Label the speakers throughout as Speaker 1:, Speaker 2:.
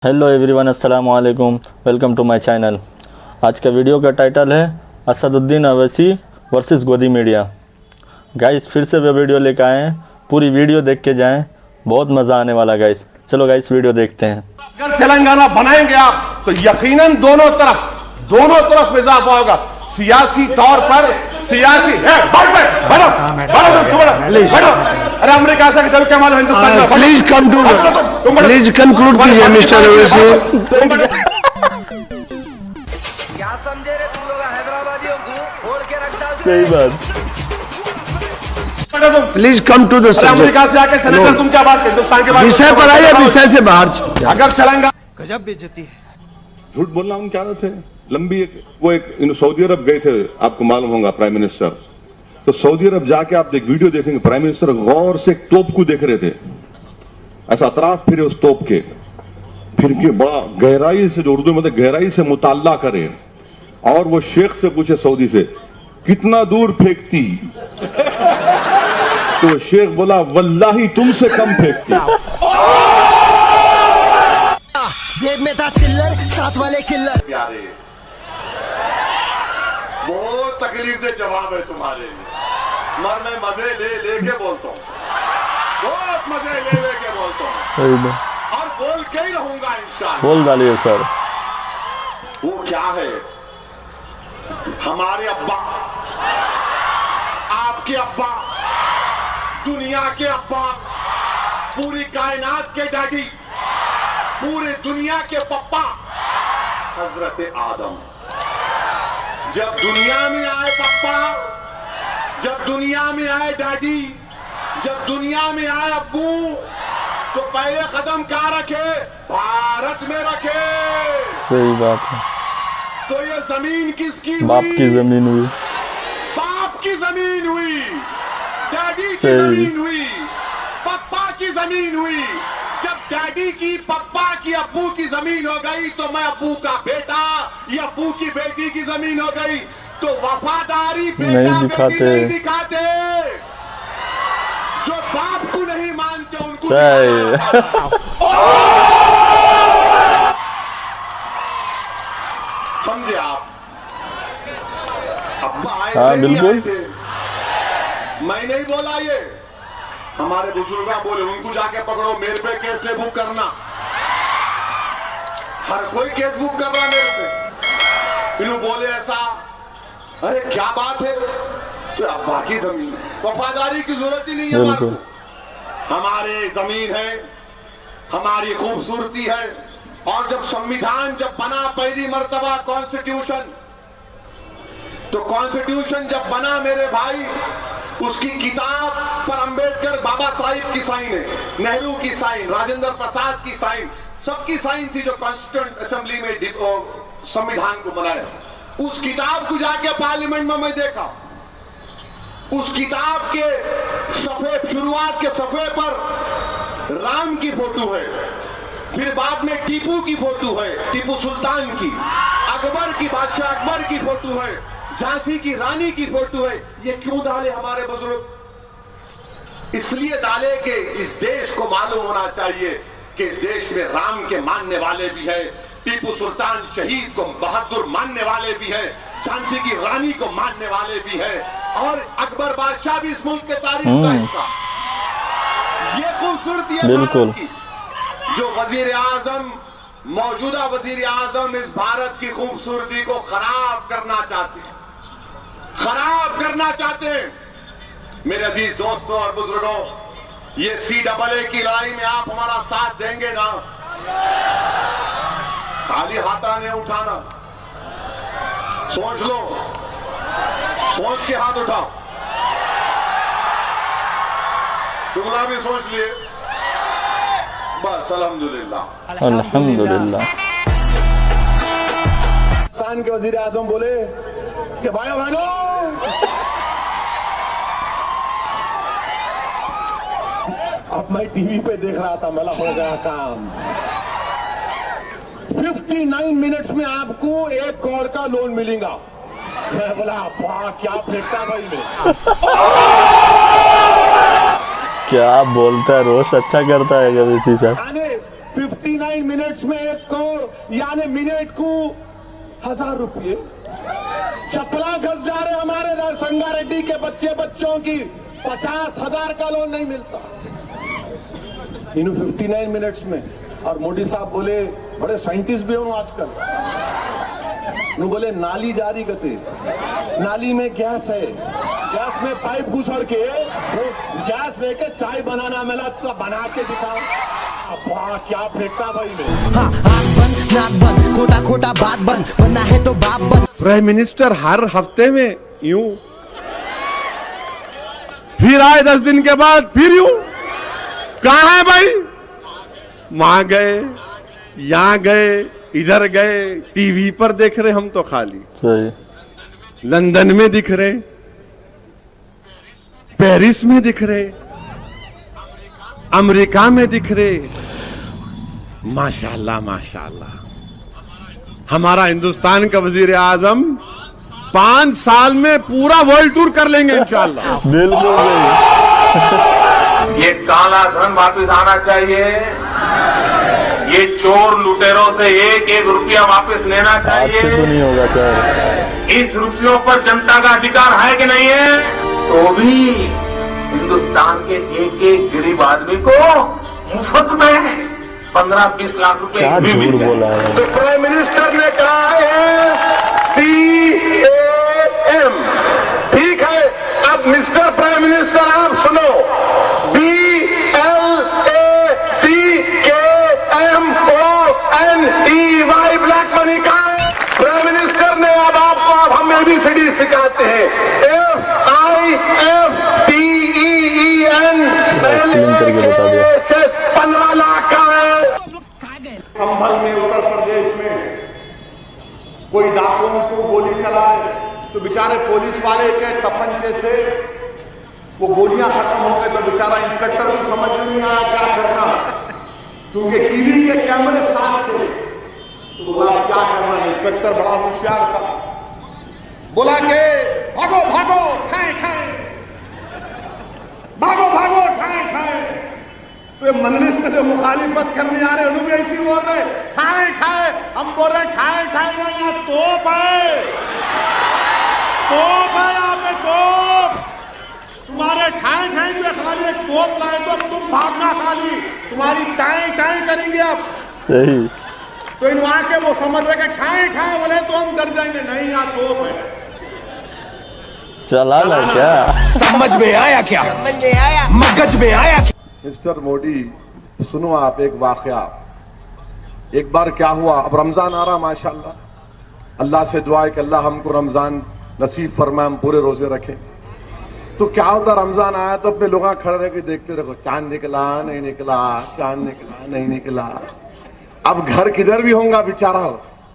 Speaker 1: Hello everyone, अस्सलाम वालेकुम, welcome to my channel. आज का वीडियो का टाइटल है असदुद्दीन अवैसी वर्सेस गोदी मीडिया। गाइस फिर से वो वीडियो लेकर आए हैं, पूरी वीडियो देख के जाएं, बहुत मज़ा आने वाला गाइस। चलो गाइस वीडियो देखते हैं।
Speaker 2: अगर तेलंगाना बनाएंगे आप तो यकीनन दोनों तरफ इजाफा होगा। सियासी तौर पर सियासी अरे अमेरिका से क्या मालूम हिंदुस्तान का।
Speaker 3: प्लीज कंक्लूड कीजिए मिस्टर अवैसी।
Speaker 4: क्या समझे रे तुम लोग हैदराबादियों को फोड़ के रख डाल।
Speaker 1: सही बात।
Speaker 3: Please come to the subject.
Speaker 2: America से आके सेनेटर तुम क्या बात हिंदुस्तान के बारे में
Speaker 3: विषय पर आइए, विषय से बाहर।
Speaker 2: अगर तेलंगाना
Speaker 4: गजब बेइज्जती है।
Speaker 5: झूठ बोलना उनकी आदत है। लंबी एक सऊदी अरब गए थे, आपको मालूम होगा प्राइम मिनिस्टर। तो सऊदी अरब जाके आप एक वीडियो देखेंगे, प्राइम मिनिस्टर गौर से एक तोप को देख रहे थे, ऐसा अतराफ फिरे उस तोप के, फिर के बड़ा गहराई से, जो उर्दू में गहराई से मुताल्ला करे, और वो शेख से पूछे सऊदी से कितना दूर फेंकती, तो शेख बोला वल्लाही तुमसे कम फेंकती।
Speaker 6: जेब में था चिल्लर, साथ वाले किल्लर।
Speaker 2: प्यारे बहुत तकलीफ दे जवाब है तुम्हारे, मगर मैं मजे ले के बोलता हूँ, बहुत मजे ले के बोलता हूँ,
Speaker 1: सही बात।
Speaker 2: और बोल के ही रहूंगा इंशाल्लाह।
Speaker 1: बोल डालिए सर।
Speaker 2: वो क्या है, हमारे अब्बा, आपके अब्बा, दुनिया के अब्बा, पूरी कायनात के डैडी, पूरी दुनिया के पप्पा हजरत आदम। जब दुनिया में आए पप्पा, जब दुनिया में आए डैडी, जब दुनिया में आए अब्बू, तो पहले कदम कहाँ रखे? भारत में रखे।
Speaker 1: सही बात है।
Speaker 2: तो ये जमीन किसकी हुई?
Speaker 1: बाप की जमीन हुई,
Speaker 2: बाप की जमीन हुई, डैडी की
Speaker 1: सही।
Speaker 2: जमीन हुई, पप्पा की जमीन हुई। जब डैडी की, पप्पा की, अब्बू की जमीन हो गई, तो मैं अब्बू का बेटा या अब्बू की बेटी की जमीन हो गई। तो वफादारी बेटा
Speaker 1: नहीं दिखाते।
Speaker 2: बेटी नहीं दिखाते। जो बाप को नहीं मानते उनको
Speaker 1: सही।
Speaker 2: समझे आप? अब्बा आए
Speaker 1: हाँ,
Speaker 2: थे, नहीं
Speaker 1: बिल्कुल।
Speaker 2: आए थे। मैं नहीं बोला ये, हमारे बुजुर्ग बोले उनको जाके पकड़ो, मेरे पे केस नहीं बुक करना। हर कोई केस बुक कर रहा मेरे पे। इन्हों बोले ऐसा, अरे क्या बात है, तो अब्बा की जमीन है, वफादारी की जरूरत ही नहीं है हमारे को। हमारे जमीन है, हमारी खूबसूरती है। और जब संविधान जब बना पहली मर्तबा कॉन्स्टिट्यूशन, तो कॉन्स्टिट्यूशन जब बना मेरे भाई, उसकी किताब पर अंबेडकर बाबा साहिब की साइन है, नेहरू की साइन, राजेंद्र प्रसाद की साइन, सबकी साइन थी जो कॉन्स्टिट्यूंट असेंबली में संविधान को बनाया। उस किताब को जाके पार्लियामेंट में मैं देखा, उस किताब के सफे, शुरुआत के सफे पर राम की फोटो है, फिर बाद में टीपू की फोटो है, टीपू सुल्तान की, अकबर की, बादशाह अकबर की फोटो है, झांसी की रानी की फोटो है। ये क्यों डाले हमारे बुजुर्ग? इसलिए डाले कि इस देश को मालूम होना चाहिए कि इस देश में राम के मानने वाले भी है, टीपू सुल्तान शहीद को बहादुर मानने वाले भी है, झांसी की रानी को मानने वाले भी है, और अकबर बादशाह भी इस मुल्क के तारीख का हिस्सा। ये खूबसूरती है
Speaker 1: बिल्कुल।
Speaker 2: भारत की। जो वजीर आजम, मौजूदा वजीर आजम इस भारत की खूबसूरती को खराब करना चाहते हैं, खराब करना चाहते हैं। मेरे अजीज दोस्तों और बुजुर्गों, ये CAA की लड़ाई में आप हमारा साथ देंगे ना? खाली हाथा नहीं उठाना, सोच लो, सोच के हाथ उठाओ। तुमला भी सोच लिए, बस अल्हम्दुलिल्लाह।
Speaker 1: अल्हम्दुलिल्लाह।
Speaker 2: पाकिस्तान के वजीर आजम बोले कि भाइयों बहनों, अब मैं टीवी पे देख रहा था, मला हो गया काम। 59 मिनट्स में आपको 1 करोड़ का लोन मिलेगा। मैं बोला वाह क्या फेंकता भाई ने। क्या
Speaker 1: बोलता है, रोस्ट अच्छा करता है कभी सी साहब।
Speaker 2: 59 59 मिनट्स में 1 करोड़ यानी मिनट को 1000 रुपये चपला घस जा रहे हमारे संगारेड्डी के बच्चों की 50,000 का लोन नहीं मिलता इन 59 मिनट्स में। और मोदी साहब बोले बड़े साइंटिस्ट भी हो आजकल, वो बोले नाली जारी गति, नाली में गैस है, गैस में पाइप घुसड़ के वो गैस लेके चाय बनाना मिला तो बना के दिखाओ। वाह क्या फेंकता भाई ने।
Speaker 6: हाँ आँख बंद नाक बंद खोटा खोटा बात बंद बनना है तो बाप बंद।
Speaker 3: प्राइम मिनिस्टर हर हफ्ते में यूं, फिर आए 10 दिन के बाद फिर यूं। कहां है भाई? वहां गए, यहां गए, इधर गए, टीवी पर देख रहे हम तो खाली।
Speaker 1: सही।
Speaker 3: लंदन में दिख रहे, पेरिस में दिख रहे, अमेरिका में दिख रहे। माशाल्लाह माशाल्लाह। हमारा हिंदुस्तान का वजीर आजम 5 साल में पूरा वर्ल्ड टूर कर लेंगे इंशाल्लाह।
Speaker 1: बिल्कुल सही।
Speaker 7: ये काला धन वापस आना चाहिए, ये चोर लुटेरों से 1-1 रुपया वापस लेना
Speaker 1: आपसे तो
Speaker 7: चाहिए।
Speaker 1: नहीं होगा सर।
Speaker 7: इस रुपयों पर जनता का अधिकार है कि नहीं है? तो भी हिंदुस्तान के एक गरीब आदमी को मुफ्त में 15-20 लाख रुपए
Speaker 1: क्या
Speaker 7: भी मिल
Speaker 1: झूठ
Speaker 7: जाए।
Speaker 1: बोला है।
Speaker 2: तो प्राइम मिनिस्टर ने कहा है CAM, ठीक है। अब मिस्टर प्राइम मिनिस्टर आप सुनो, BLACKMONEY ब्लैक मनी का प्राइम मिनिस्टर ने अब हम ABCD सिखाते हैं। FIFTEEN 15 लाख का है। संभल में उत्तर प्रदेश में कोई डाकुओं को गोली चला रहे तो बेचारे पुलिस वाले के तपंचे से वो गोलियां खत्म हो गए तो बेचारा इंस्पेक्टर को समझ में नहीं आया क्या करना, क्योंकि टीवी के कैमरे साथ थे। तो बोला क्या करना, इंस्पेक्टर बड़ा होशियार था, बोला के भागो भागो ठाए ठाए, भागो भागो ठाए ठाए। तो ये मंजलिस से जो मुखालिफत करने आ रहे उन्होंने भी ऐसी बोल रहे ठाए ठाए, हम बोल रहे ठाए ठाए ना, यहाँ तोप है, तोप है यहाँ पे तोप। तुम्हारे ठाए ठाए में खाली एक तोप लाए तो तुम भागना, खाली तुम्हारी टाए टाए करेंगे अब।
Speaker 1: सही।
Speaker 2: तो इन वहां के वो समझ रहे कि ठाए ठाए बोले तो हम डर जाएंगे, नहीं यहाँ तोप है।
Speaker 1: चला ना क्या?
Speaker 6: समझ में आया क्या? समझ में आया, मगज में आया।
Speaker 5: मिस्टर मोदी सुनो आप एक वाकया। एक बार क्या हुआ, अब रमजान आ रहा माशाल्लाह, अल्लाह से दुआ है कि अल्लाह हमको रमजान नसीब फरमाए, हम पूरे रोजे रखें। तो क्या होता, रमजान आया तो अपने लोग खड़े रह के देखते रहो, चांद निकला नहीं निकला, चांद निकला नहीं निकला। अब घर किधर भी होगा बेचारा,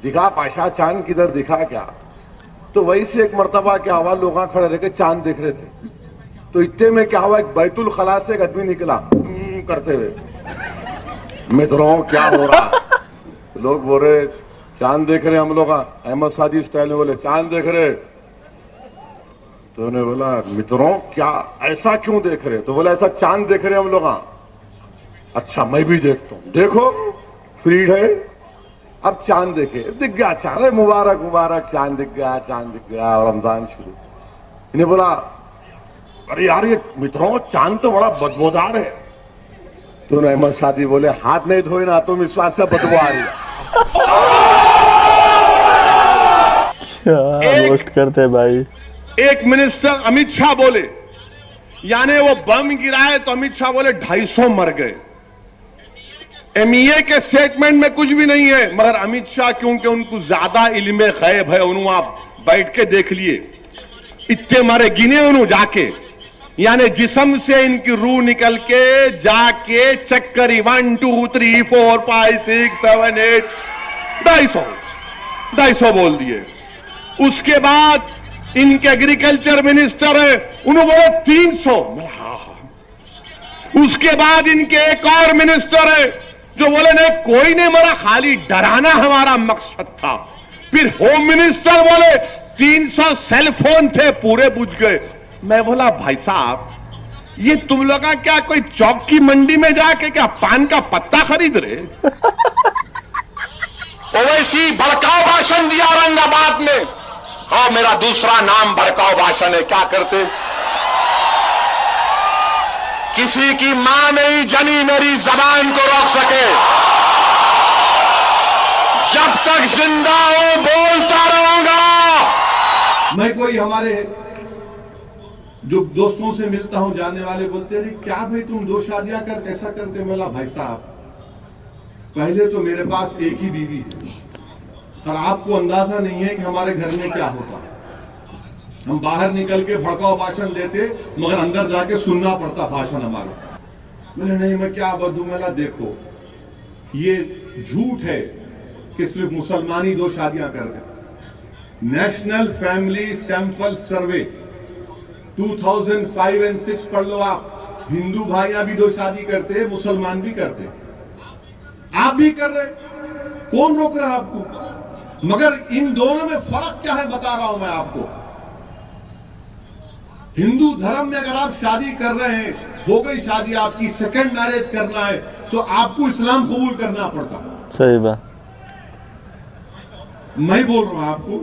Speaker 5: दिखा पाशा चांद किधर दिखा क्या। तो वही से एक मर्तबा क्या हुआ, लोग खड़े रह के चांद देख रहे थे। तो इतने में क्या हुआ, एक बैतुल खला से एक आदमी निकला करते हुए, मित्रों क्या हो रहा। लोग बोल रहे चांद देख रहे हम लोग, अहमद सादी स्टाइल में बोले चांद देख रहे। तो उन्होंने बोला मित्रों क्या ऐसा क्यों देख रहे? तो बोला ऐसा चांद देख रहे हम लोग। अच्छा मैं भी देखता हूं, देखो फ्री है। अब चांद देखे, दिख गया चांद, मुबारक मुबारक चांद दिख गया, चांद दिख गया, और रमजान शुरू। इन्हें बोला अरे यार ये मित्रों चांद तो बड़ा बदबूदार है। तो अहमद सादी बोले हाथ नहीं धोए ना तुम विश्वास से बदबू आ रही है।
Speaker 1: क्या रोस्ट करते भाई।
Speaker 5: एक मिनिस्टर अमित शाह बोले, यानी वो बम गिराए तो अमित शाह बोले 250 मर गए। MEA के स्टेटमेंट में कुछ भी नहीं है, मगर अमित शाह क्योंकि उनको ज्यादा इल्मे गैब है, उन्होंने आप बैठ के देख लिए, इतने मारे गिने उन्होंने जाके, यानी जिस्म से इनकी रूह निकल के जाके चेक करी 1 2 3 4 5 6 7 8 250 बोल दिए। उसके बाद इनके एग्रीकल्चर मिनिस्टर है, उन्होंने बोले 300। उसके बाद इनके एक और मिनिस्टर है जो बोले नहीं कोई नहीं मरा, खाली डराना हमारा मकसद था। फिर होम मिनिस्टर बोले 300 सेल फोन थे पूरे बुझ गए। मैं बोला भाई साहब
Speaker 3: ये तुम लोग का क्या कोई चौक की मंडी में जाके क्या पान का पत्ता खरीद रहे?
Speaker 2: ओवैसी भड़काऊ भाषण दिया औरंगाबाद में। हाँ, मेरा दूसरा नाम भड़काऊ भाषण है। क्या करते? किसी की मां नहीं जनी मेरी जबान को रोक सके। जब तक जिंदा हूं बोलता रहूंगा।
Speaker 3: मैं कोई हमारे जो दोस्तों से मिलता हूं, जाने वाले बोलते हैं क्या भाई तुम 2 शादियां कर कैसा करते? बोला भाई साहब, पहले तो मेरे पास एक ही बीवी है और आपको अंदाजा नहीं है कि हमारे घर में क्या होता है। हम बाहर निकल के भड़काऊ भाषण देते मगर अंदर जाके सुनना पड़ता भाषण हमारा। मैंने नहीं, मैं क्या बदलूं? मैंने देखो, ये झूठ है कि सिर्फ मुसलमान ही 2 शादियां करते। नेशनल फैमिली सैंपल सर्वे 2005 और 6 पढ़ लो आप। हिंदू भाइयां भी 2 शादी करते हैं, मुसलमान भी करते हैं, आप भी कर रहे। कौन रोक रहा है आपको? मगर इन दोनों में फर्क क्या है बता रहा हूं मैं आपको। हिंदू धर्म में अगर आप शादी कर रहे हैं, हो गई शादी आपकी, सेकंड मैरिज करना है तो आपको इस्लाम कबूल करना पड़ता।
Speaker 1: सही बात।
Speaker 3: मैं बोल रहा हूं आपको,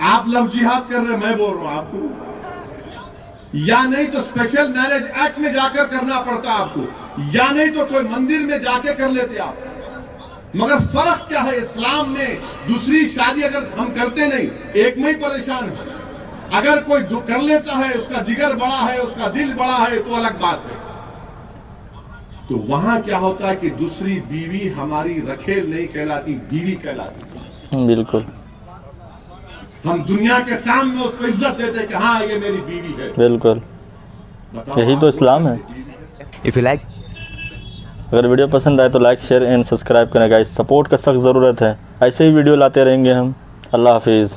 Speaker 3: आप लव जिहाद कर रहे हैं, मैं बोल रहा हूं आपको। या नहीं तो स्पेशल मैरिज एक्ट में जाकर करना पड़ता आपको, या नहीं तो कोई मंदिर में जाके कर लेते आप। मगर फर्क क्या है? इस्लाम में दूसरी शादी अगर हम करते नहीं, एक में ही परेशान है। अगर कोई कर लेता है, उसका जिगर बड़ा है, उसका दिल बड़ा है, तो अलग बात है। तो वहां क्या होता है कि दूसरी बीवी हमारी रखेल नहीं कहलाती, बीवी कहलाती।
Speaker 1: बिल्कुल।
Speaker 3: हम दुनिया के सामने उसको इज्जत देते हैं कि हाँ ये मेरी बीवी है।
Speaker 1: बिल्कुल, यही तो इस्लाम है।
Speaker 6: इफ यू लाइक,
Speaker 1: अगर वीडियो पसंद आए तो लाइक, शेयर एंड सब्सक्राइब करें गाइस। सपोर्ट का सख्त ज़रूरत है। ऐसे ही वीडियो लाते रहेंगे हम। अल्लाह हाफिज़।